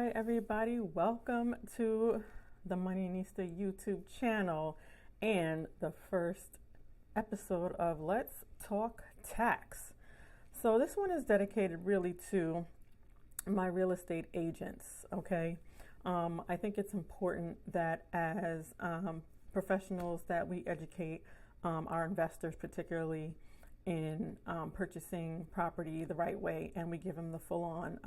Hi everybody, welcome to the Money YouTube channel and the first episode of Let's Talk Tax. So this one is dedicated really to my real estate agents, okay? I think it's important that as professionals that we educate our investors, particularly in purchasing property the right way, and we give them the full-on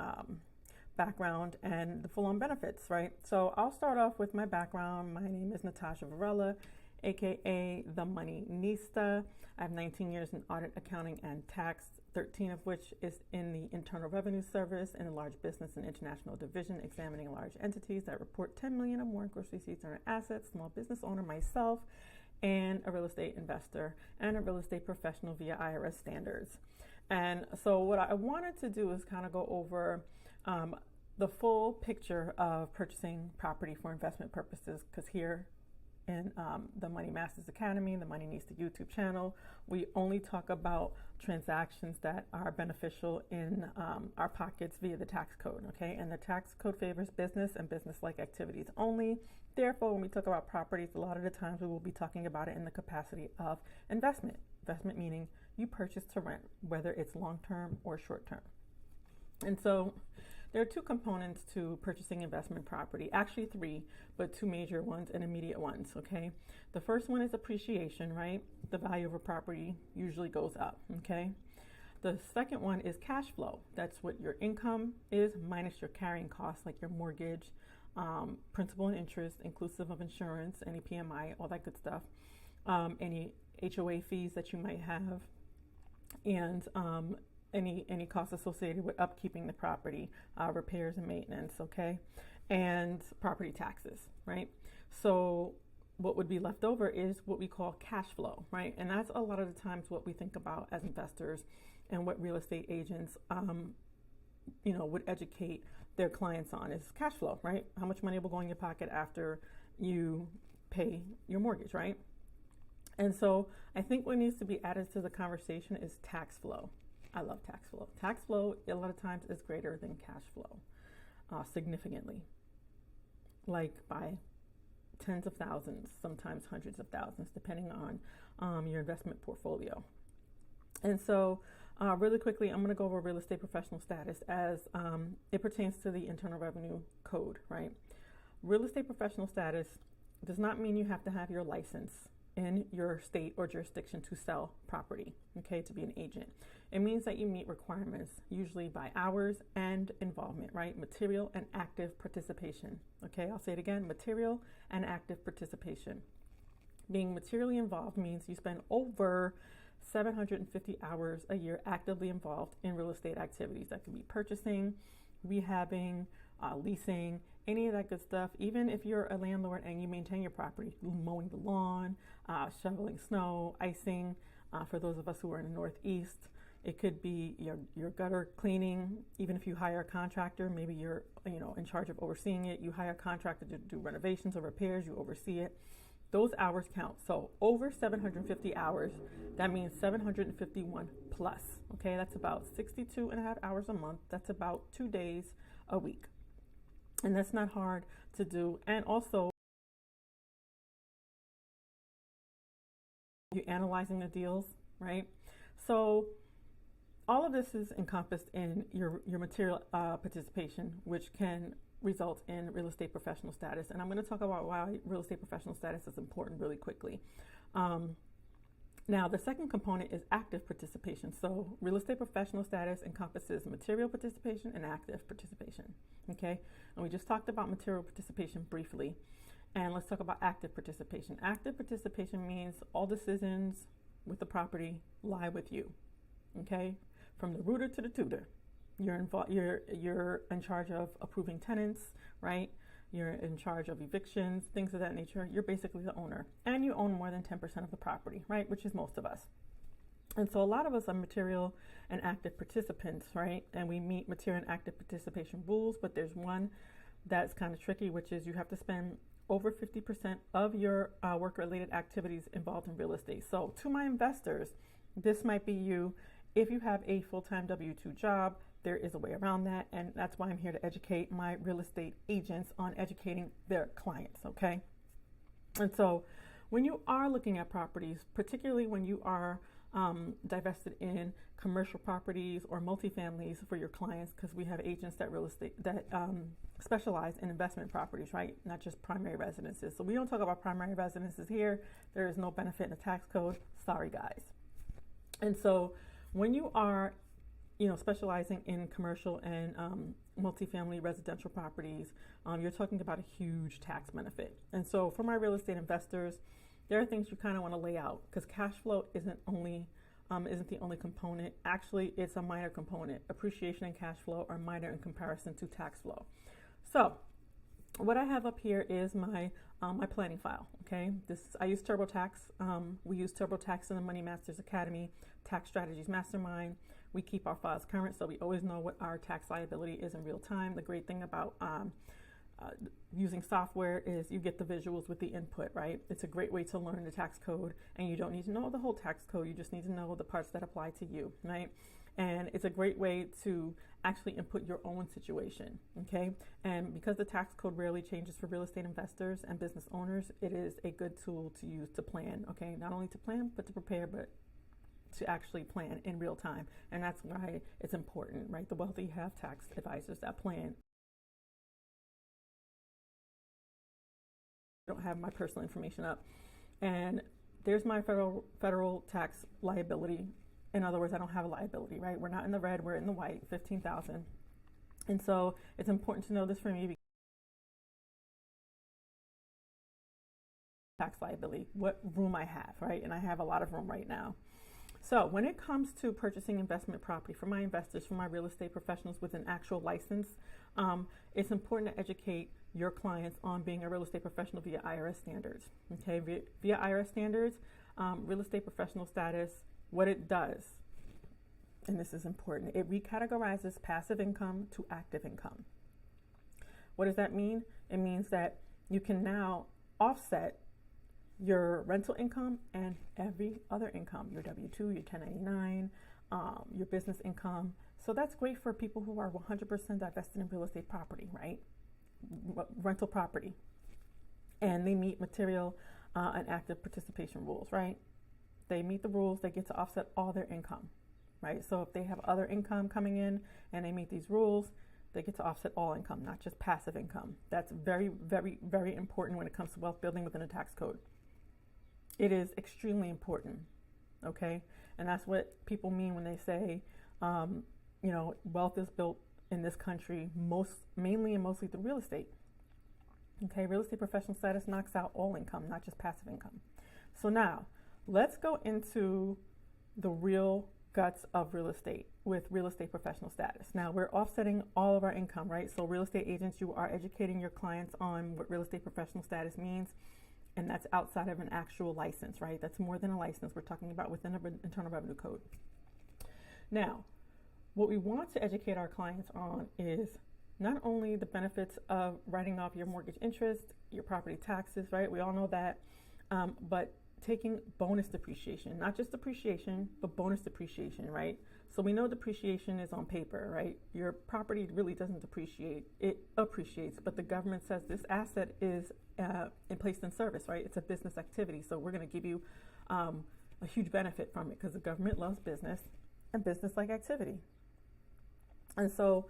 background and the full-on benefits, right? So I'll start off with my background. My name is Natasha Varela, aka the Money-nista. I have 19 years in audit, accounting, and tax, 13 of which is in the Internal Revenue Service in the Large Business and International Division, examining large entities that report 10 million or more in gross receipts or assets, small business owner myself, and a real estate investor and a real estate professional via IRS standards. And so what I wanted to do is kind of go over the full picture of purchasing property for investment purposes, because here in the Money Masters Academy, the Money-nista YouTube channel, we only talk about transactions that are beneficial in our pockets via the tax code, okay? And the tax code favors business and business-like activities only. Therefore, when we talk about properties, a lot of the times we will be talking about it in the capacity of investment. Investment meaning you purchase to rent, whether it's long-term or short-term. And so there are two components to purchasing investment property, actually three, but two major ones and immediate ones, okay? The first one is appreciation, right? The value of a property usually goes up, okay? The second one is cash flow. That's what your income is minus your carrying costs, like your mortgage, principal and interest, inclusive of insurance, any PMI, all that good stuff, any HOA fees that you might have, and any costs associated with upkeeping the property, repairs and maintenance, okay, and property taxes, right? So what would be left over is what we call cash flow, right? And that's a lot of the times what we think about as investors and what real estate agents, would educate their clients on is cash flow, right? How much money will go in your pocket after you pay your mortgage, right? And so I think what needs to be added to the conversation is tax flow. I love tax flow. Tax flow, a lot of times, is greater than cash flow, significantly, like by tens of thousands, sometimes hundreds of thousands, depending on your investment portfolio. And so really quickly, I'm going to go over real estate professional status as it pertains to the Internal Revenue Code, right? Real estate professional status does not mean you have to have your license in your state or jurisdiction to sell property, okay, to be an agent. It means that you meet requirements, usually by hours and involvement, right? Material and active participation, okay? I'll say it again, material and active participation. Being materially involved means you spend over 750 hours a year actively involved in real estate activities. That could be purchasing, rehabbing, leasing, any of that good stuff. Even if you're a landlord and you maintain your property, mowing the lawn, shoveling snow, icing, for those of us who are in the Northeast, it could be your gutter cleaning. Even if you hire a contractor, maybe you're in charge of overseeing it, you hire a contractor to do renovations or repairs, you oversee it. Those hours count. So over 750 hours, that means 751 plus, okay? That's about 62 and a half hours a month. That's about 2 days a week. And that's not hard to do. And also, you're analyzing the deals, right? So all of this is encompassed in your material participation, which can result in real estate professional status. And I'm going to talk about why real estate professional status is important really quickly. Now, the second component is active participation. So real estate professional status encompasses material participation and active participation, okay? And we just talked about material participation briefly. And let's talk about active participation. Active participation means all decisions with the property lie with you, okay? From the rooter to the tutor. You're in charge of approving tenants, right? You're in charge of evictions, things of that nature. You're basically the owner. And you own more than 10% of the property, right? Which is most of us. And so a lot of us are material and active participants, right? And we meet material and active participation rules, but there's one that's kind of tricky, which is you have to spend over 50% of your work-related activities involved in real estate. So to my investors, this might be you if you have a full-time W-2 job there is a way around that, and that's why I'm here to educate my real estate agents on educating their clients, okay? And so when you are looking at properties, particularly when you are divested in commercial properties or multifamilies for your clients, because we have agents that specialize in investment properties, right? Not just primary residences. So we don't talk about primary residences here. There is no benefit in the tax code. Sorry, guys. And so when you are, specializing in commercial and multifamily residential properties, you're talking about a huge tax benefit. And so for my real estate investors, there are things you kind of want to lay out, because cash flow isn't the only component. Actually, it's a minor component. Appreciation and cash flow are minor in comparison to tax flow. So what I have up here is my planning file. Okay, I use TurboTax. We use TurboTax in the Money Masters Academy Tax Strategies Mastermind. We keep our files current, so we always know what our tax liability is in real time. The great thing about using software is you get the visuals with the input, right? It's a great way to learn the tax code, and you don't need to know the whole tax code. You just need to know the parts that apply to you, right? And it's a great way to actually input your own situation, okay? And because the tax code rarely changes for real estate investors and business owners, it is a good tool to use to plan, okay? Not only to plan, but to prepare, but to actually plan in real time. And that's why it's important, right? The wealthy have tax advisors that plan. I don't have my personal information up. And there's my federal tax liability. In other words, I don't have a liability, right? We're not in the red, we're in the white, $15,000. And so it's important to know this for me, because tax liability, what room I have, right? And I have a lot of room right now. So when it comes to purchasing investment property for my investors, for my real estate professionals with an actual license, it's important to educate your clients on being a real estate professional via IRS standards. Okay, via IRS standards, real estate professional status, what it does, and this is important, it recategorizes passive income to active income. What does that mean? It means that you can now offset your rental income and every other income, your W-2, your 1099, your business income. So that's great for people who are 100% divested in real estate property, right? Rental property. And they meet material and active participation rules, right? They meet the rules, they get to offset all their income, right? So if they have other income coming in and they meet these rules, they get to offset all income, not just passive income. That's very, very, very important when it comes to wealth building within a tax code. It is extremely important, okay? And that's what people mean when they say, wealth is built in this country mainly and mostly through real estate. Okay, real estate professional status knocks out all income, not just passive income. So now, let's go into the real guts of real estate with real estate professional status. Now, we're offsetting all of our income, right? So real estate agents, you are educating your clients on what real estate professional status means. And that's outside of an actual license, right? That's more than a license. We're talking about within the Internal Revenue Code. Now, what we want to educate our clients on is not only the benefits of writing off your mortgage interest, your property taxes, right? We all know that, but taking bonus depreciation, not just depreciation, but bonus depreciation, right? So we know depreciation is on paper, right? Your property really doesn't depreciate, it appreciates, but the government says this asset is placed in service, right? It's a business activity, so we're going to give you a huge benefit from it because the government loves business and business-like activity. And so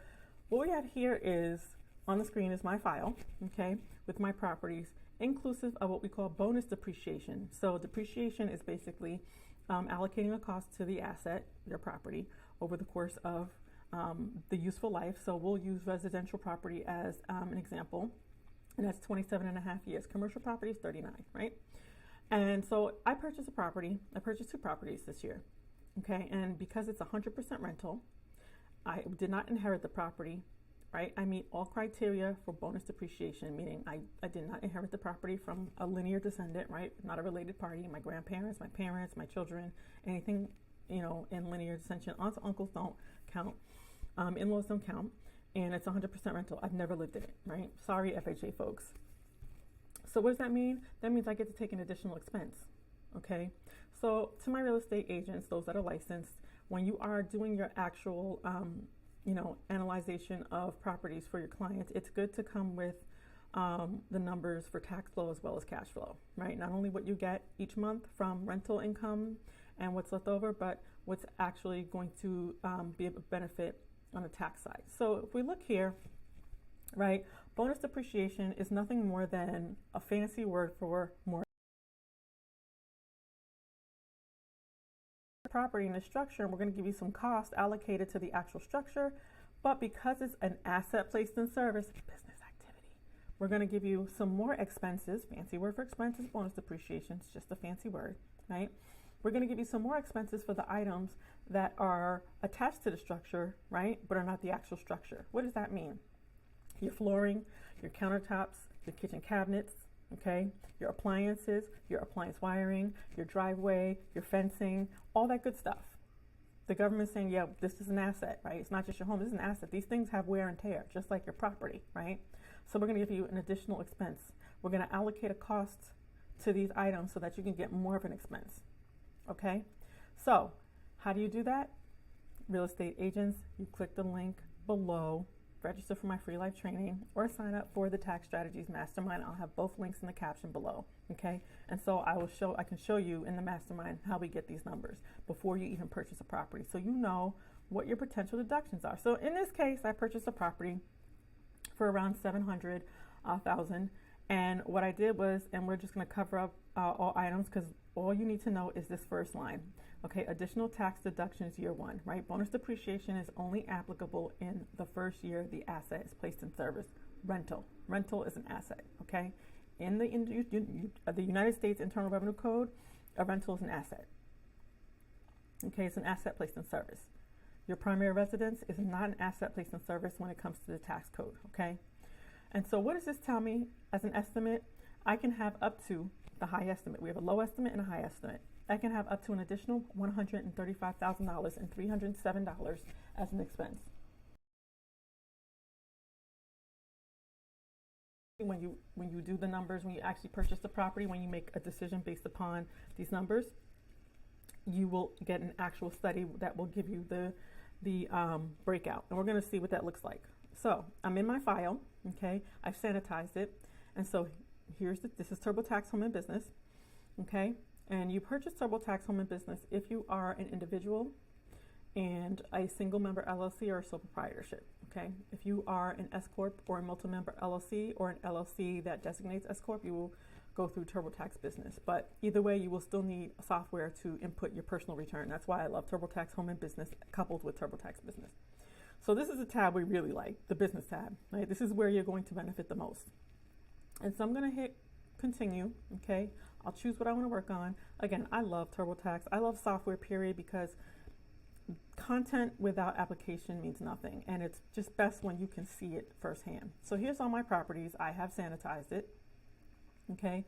what we have here is, on the screen is my file, okay, with my properties, inclusive of what we call bonus depreciation. So depreciation is basically allocating a cost to the asset, your property, over the course of the useful life. So we'll use residential property as an example, and that's 27 and a half years. Commercial property is 39, right? And so I purchased two properties this year, okay? And because it's 100% rental, I did not inherit the property, right? I meet all criteria for bonus depreciation, meaning I did not inherit the property from a linear descendant, right? Not a related party. My grandparents, my parents, my children, anything, in linear descension. Aunts, uncles don't count. In-laws don't count. And it's 100% rental. I've never lived in it, right? Sorry, FHA folks. So what does that mean? That means I get to take an additional expense, okay? So to my real estate agents, those that are licensed, when you are doing your actual analyzation of properties for your clients, it's good to come with the numbers for tax flow as well as cash flow, right? Not only what you get each month from rental income and what's left over, but what's actually going to be a benefit on the tax side. So if we look here, right, bonus depreciation is nothing more than a fancy word for more property in the structure. And we're going to give you some cost allocated to the actual structure, but because it's an asset placed in service, business activity, we're going to give you some more expenses. Fancy word for expenses, bonus depreciation. It's just a fancy word, right? We're going to give you some more expenses for the items that are attached to the structure, right, but are not the actual structure. What does that mean? Your flooring, your countertops, your kitchen cabinets, okay, your appliances, your appliance wiring, your driveway, your fencing, all that good stuff. The government's saying, yeah, this is an asset, right? It's not just your home, this is an asset. These things have wear and tear, just like your property, right? So we're going to give you an additional expense. We're going to allocate a cost to these items so that you can get more of an expense, okay? So how do you do that? Real estate agents, you click the link below, register for my free live training, or sign up for the Tax Strategies Mastermind. I'll have both links in the caption below, okay? And so I can show you in the mastermind how we get these numbers before you even purchase a property, so you know what your potential deductions are. So in this case, I purchased a property for around $700,000, and what I did was, and we're just going to cover up all items because all you need to know is this first line. Okay, additional tax deductions year one, right? Bonus depreciation is only applicable in the first year the asset is placed in service. Rental is an asset, okay? In the United States Internal Revenue Code, a rental is an asset. Okay, it's an asset placed in service. Your primary residence is not an asset placed in service when it comes to the tax code, okay? And so what does this tell me as an estimate? I can have up to the high estimate. We have a low estimate and a high estimate. I can have up to an additional $135,000 and $307 as an expense. When you do the numbers, when you actually purchase the property, when you make a decision based upon these numbers, you will get an actual study that will give you the breakout, and we're going to see what that looks like. So I'm in my file, okay? I've sanitized it, and so this is TurboTax Home and Business, okay? And you purchase TurboTax Home and Business if you are an individual and a single member LLC or a sole proprietorship, okay? If you are an S Corp or a multi-member LLC or an LLC that designates S Corp, you will go through TurboTax Business. But either way, you will still need software to input your personal return. That's why I love TurboTax Home and Business coupled with TurboTax Business. So this is a tab we really like, the business tab, right? This is where you're going to benefit the most. And so I'm going to hit continue, okay? I'll choose what I want to work on. Again, I love TurboTax. I love software, period, because content without application means nothing. And it's just best when you can see it firsthand. So here's all my properties. I have sanitized it, okay?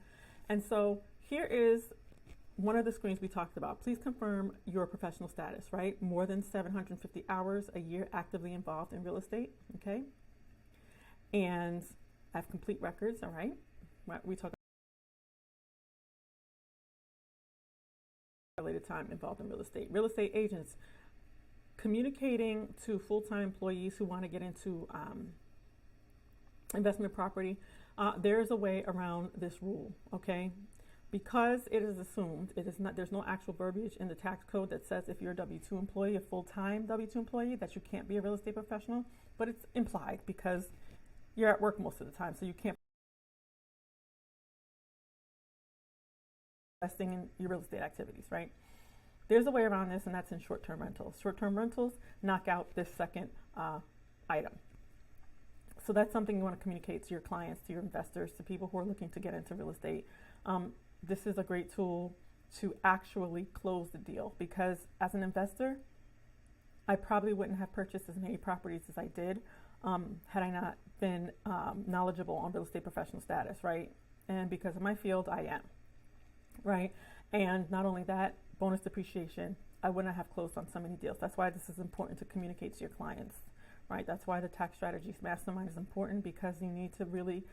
And so here is one of the screens we talked about. Please confirm your professional status, right? More than 750 hours a year actively involved in real estate, okay? And I have complete records, all right? We talk about related time involved in real estate. Real estate agents communicating to full-time employees who want to get into investment property. There is a way around this rule, okay? Because it is assumed, it is not. There's no actual verbiage in the tax code that says if you're a W-2 employee, a full-time W-2 employee, that you can't be a real estate professional. But it's implied because you're at work most of the time, so you can't investing in your real estate activities, right? There's a way around this, and that's in short-term rentals. Short-term rentals knock out this second item. So that's something you want to communicate to your clients, to your investors, to people who are looking to get into real estate. This is a great tool to actually close the deal, because as an investor, I probably wouldn't have purchased as many properties as I did had I not been knowledgeable on real estate professional status, right? And because of my field, I am, right? And not only that, bonus depreciation, I wouldn't have closed on so many deals. That's why this is important to communicate to your clients, right? That's why the tax strategies mastermind is important, because you need to really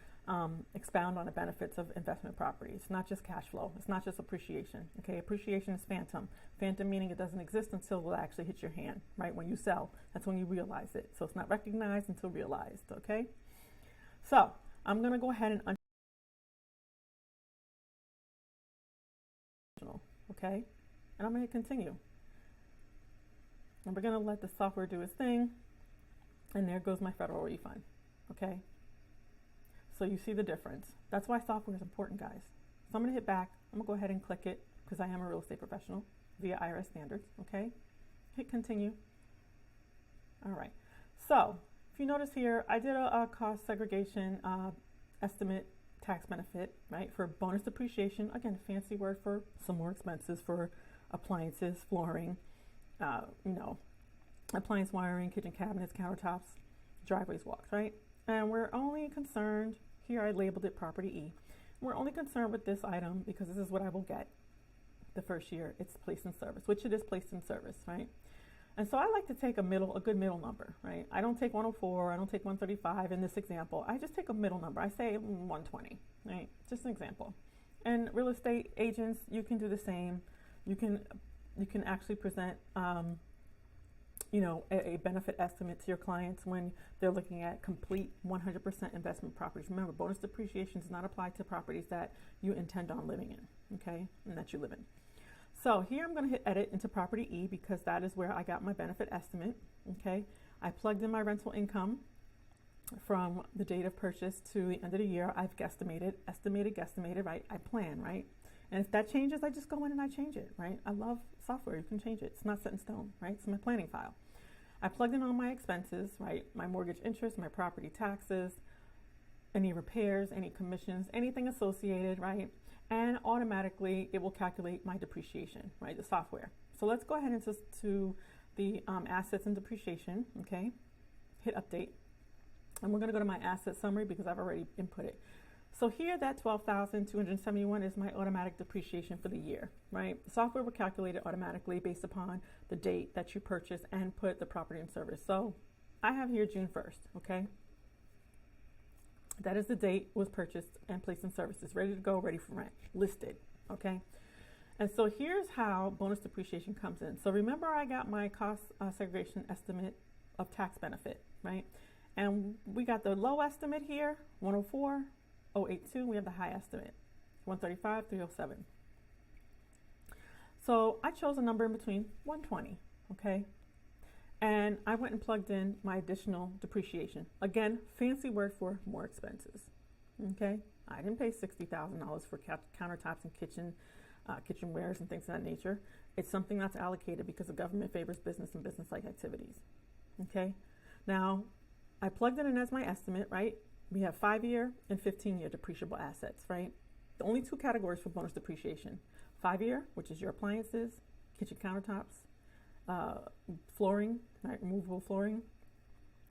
expound on the benefits of investment property. It's not just cash flow. It's not just appreciation. Okay, appreciation is phantom. Phantom meaning it doesn't exist until it actually hits your hand, right? When you sell, that's when you realize it. So it's not recognized until realized. Okay, so I'm going to go ahead and okay, and I'm going to continue. And we're going to let the software do its thing. And there goes my federal refund. Okay, so you see the difference. That's why software is important, guys. So I'm going to hit back. I'm going to go ahead and click it because I am a real estate professional via IRS standards. Okay, hit continue. All right, so if you notice here, I did a cost segregation estimate tax benefit, right, for bonus depreciation. Again, fancy word for some more expenses for appliances, flooring, appliance wiring, kitchen cabinets, countertops, driveways, walks, right? And we're only concerned, here I labeled it property E. We're only concerned with this item because this is what I will get the first year it's placed in service, which it is placed in service, right? And so I like to take a good middle number, right? I don't take 104, I don't take 135 in this example. I just take a middle number. I say 120, right? Just an example. And real estate agents, you can do the same. You can actually present, a benefit estimate to your clients when they're looking at complete 100% investment properties. Remember, bonus depreciation does not apply to properties that you intend on living in, okay, and that you live in. So here I'm going to hit edit into property E because that is where I got my benefit estimate. Okay, I plugged in my rental income from the date of purchase to the end of the year. I've guesstimated, right? I plan, right? And if that changes, I just go in and I change it, right? I love software. You can change it. It's not set in stone, right? It's my planning file. I plugged in all my expenses, right? My mortgage interest, my property taxes, any repairs, any commissions, anything associated, right? And automatically it will calculate my depreciation, right? The software. So let's go ahead into the assets and depreciation, okay? Hit update. And we're going to go to my asset summary because I've already input it. So here, that $12,271 is my automatic depreciation for the year, right? The software will calculate it automatically based upon the date that you purchase and put the property in service. So I have here June 1st, okay? That is the date it was purchased and placed in service. It's ready to go, ready for rent, listed, okay? And so here's how bonus depreciation comes in. So remember, I got my cost segregation estimate of tax benefit, right? And we got the low estimate here, 104, 082. We have the high estimate, 135, 307. So I chose a number in between, 120, okay? And I went and plugged in my additional depreciation. Again, fancy word for more expenses, okay? I didn't pay $60,000 for countertops and kitchenwares and things of that nature. It's something that's allocated because the government favors business and business-like activities, okay? Now, I plugged it in as my estimate, right? We have 5-year and 15-year depreciable assets, right? The only two categories for bonus depreciation. 5-year, which is your appliances, kitchen countertops, flooring, right? Removable flooring,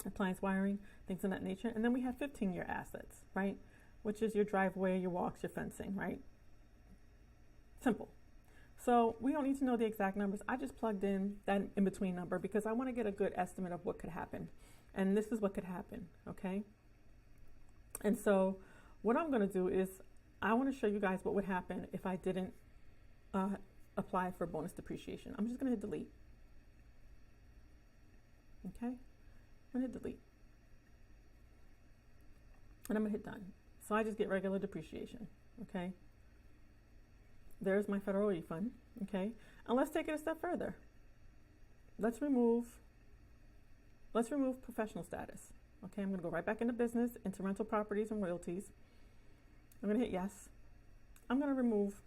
appliance wiring, things of that nature. And then we have 15-year assets, right? Which is your driveway, your walks, your fencing, right? Simple. So we don't need to know the exact numbers. I just plugged in that in-between number because I want to get a good estimate of what could happen. And this is what could happen, okay? And so what I'm going to do is I want to show you guys what would happen if I didn't apply for bonus depreciation. I'm just going to hit delete. Okay, I'm going to hit delete. And I'm going to hit done. So I just get regular depreciation, okay? There's my federal refund, okay? And let's take it a step further. Let's remove professional status. Okay, I'm going to go right back into business, into rental properties and royalties. I'm going to hit yes. I'm going to remove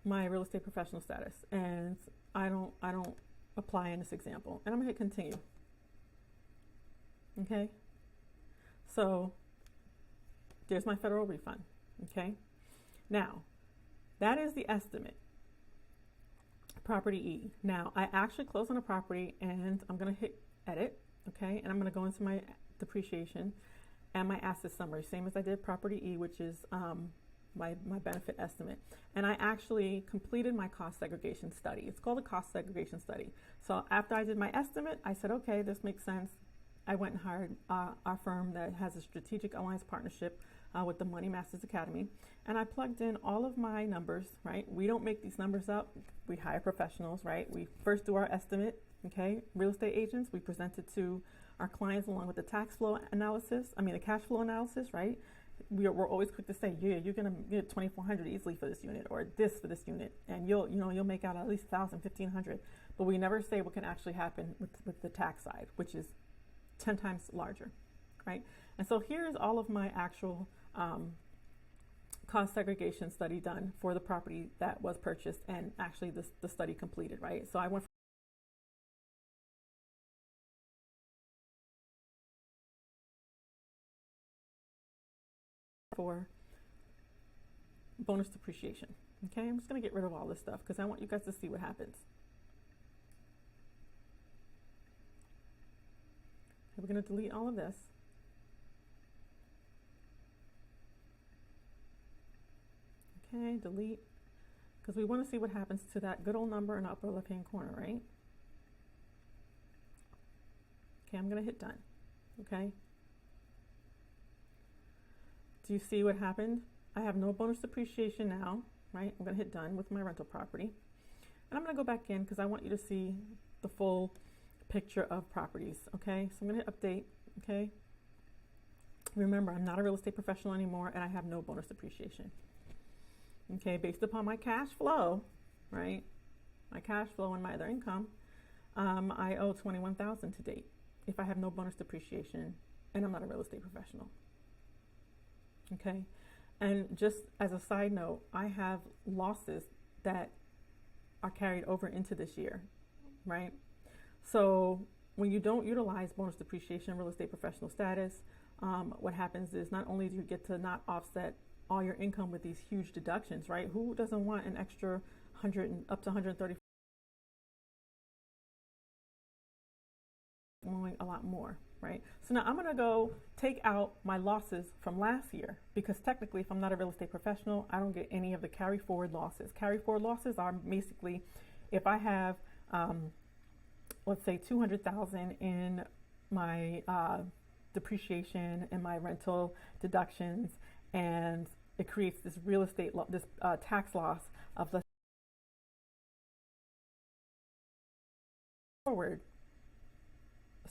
my real estate professional status, and I don't apply in this example. And I'm going to hit continue. Okay, so there's my federal refund. Okay, now that is the estimate. Property E. Now I actually closed on a property, and I'm going to hit edit. Okay, and I'm going to go into my depreciation and my asset summary, same as I did property E, which is my benefit estimate. And I actually completed my cost segregation study. It's called a cost segregation study. So after I did my estimate, I said, okay, this makes sense. I went and hired our firm that has a strategic alliance partnership with the Money Masters Academy. And I plugged in all of my numbers, right? We don't make these numbers up. We hire professionals, right? We first do our estimate, okay? Real estate agents, we present it to our clients along with the tax flow analysis, the cash flow analysis, right? We're always quick to say, yeah, you're gonna get 2,400 easily for this unit, or this for this unit, and you'll make out at least 1,000, 1,500. But we never say what can actually happen with the tax side, which is 10 times larger, right? And so here's all of my actual cost segregation study done for the property that was purchased and actually the study completed, right? So I went for bonus depreciation. Okay, I'm just going to get rid of all this stuff because I want you guys to see what happens. Okay, we're going to delete all of this. Okay, delete, because we want to see what happens to that good old number in the upper left hand corner, right? Okay, I'm going to hit done. Okay. Do you see what happened? I have no bonus depreciation now, right? I'm going to hit done with my rental property. And I'm going to go back in because I want you to see the full picture of properties, okay? So I'm going to hit update, okay? Remember, I'm not a real estate professional anymore and I have no bonus depreciation. Okay, based upon my cash flow, right? My cash flow and my other income, I owe $21,000 to date if I have no bonus depreciation and I'm not a real estate professional. Okay, and just as a side note, I have losses that are carried over into this year, right? So when you don't utilize bonus depreciation, real estate professional status, what happens is not only do you get to not offset all your income with these huge deductions, right? Who doesn't want an extra 100 and up to 130? A lot more, right? So now I'm going to go take out my losses from last year because technically if I'm not a real estate professional, I don't get any of the carry forward losses. Carry forward losses are basically if I have, let's say 200,000 in my depreciation and my rental deductions, and it creates this real estate, tax loss of the forward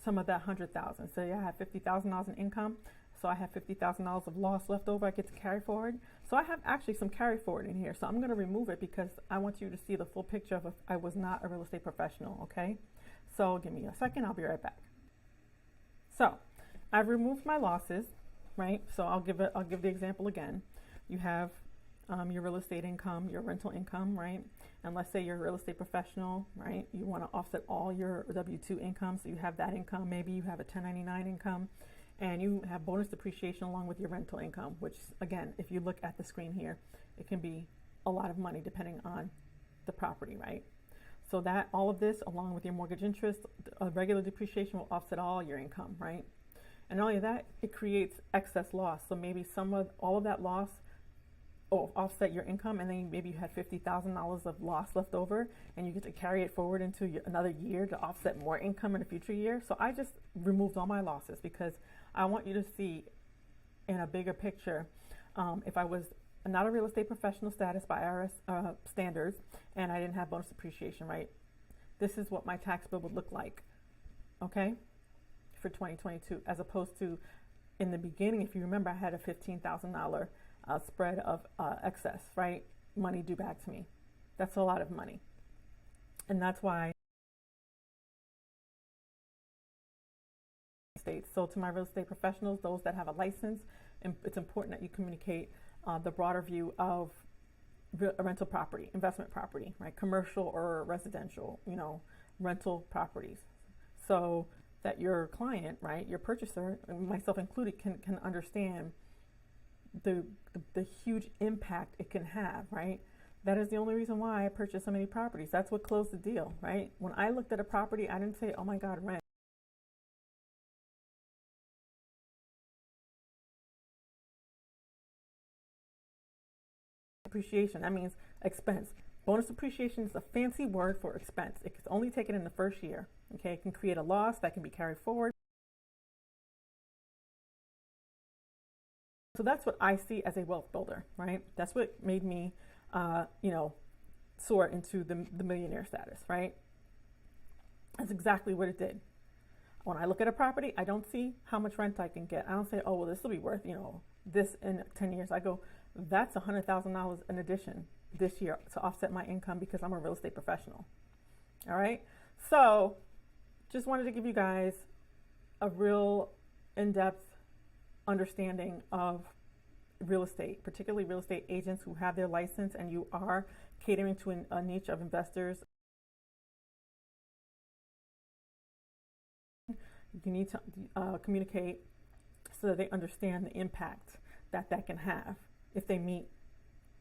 some of that 100,000. So I have $50,000 in income. So I have $50,000 of loss left over. I get to carry forward. So I have actually some carry forward in here. So I'm going to remove it because I want you to see the full picture of if I was not a real estate professional. Okay. So give me a second. I'll be right back. So I've removed my losses, right? So I'll give the example again. You have your real estate income, your rental income, right? And let's say you're a real estate professional, right? You want to offset all your W-2 income. So you have that income. Maybe you have a 1099 income and you have bonus depreciation along with your rental income, which again, if you look at the screen here, it can be a lot of money depending on the property, right? So that all of this along with your mortgage interest, regular depreciation will offset all your income, right? And not only that, it creates excess loss. So maybe all of that loss offset your income, and then maybe you had $50,000 of loss left over and you get to carry it forward into another year to offset more income in a future year. So I just removed all my losses because I want you to see in a bigger picture, if I was not a real estate professional status by IRS standards and I didn't have bonus depreciation, right? This is what my tax bill would look like, okay, for 2022, as opposed to in the beginning, if you remember, I had a $15,000 spread of excess, right? Money due back to me. That's a lot of money. And that's why so to my real estate professionals, those that have a license, it's important that you communicate the broader view of rental property, investment property, right? Commercial or residential, rental properties. So that your client, right, your purchaser, myself included, can understand the huge impact it can have, right? That is the only reason why I purchased so many properties. That's what closed the deal, right? When I looked at a property, I didn't say, oh my God, rent. depreciation. That means expense. Bonus depreciation is a fancy word for expense. It can only take it in the first year. Okay, it can create a loss that can be carried forward. So that's what I see as a wealth builder, right? That's what made me, soar into the millionaire status, right? That's exactly what it did. When I look at a property, I don't see how much rent I can get. I don't say, oh, well, this will be worth, this in 10 years. I go, that's $100,000 in addition this year to offset my income because I'm a real estate professional. All right. So just wanted to give you guys a real in-depth understanding of real estate, particularly real estate agents who have their license and you are catering to a niche of investors. You need to communicate so that they understand the impact that can have if they meet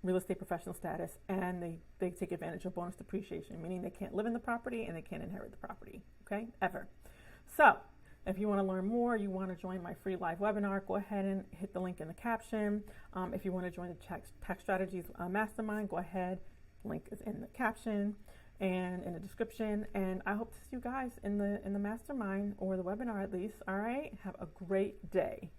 real estate professional status and they take advantage of bonus depreciation, meaning they can't live in the property and they can't inherit the property, okay, ever. So if you want to learn more, you want to join my free live webinar, go ahead and hit the link in the caption. If you want to join the tax strategies mastermind, go ahead, link is in the caption and in the description, and I hope to see you guys in the mastermind or the webinar at least. All right, have a great day.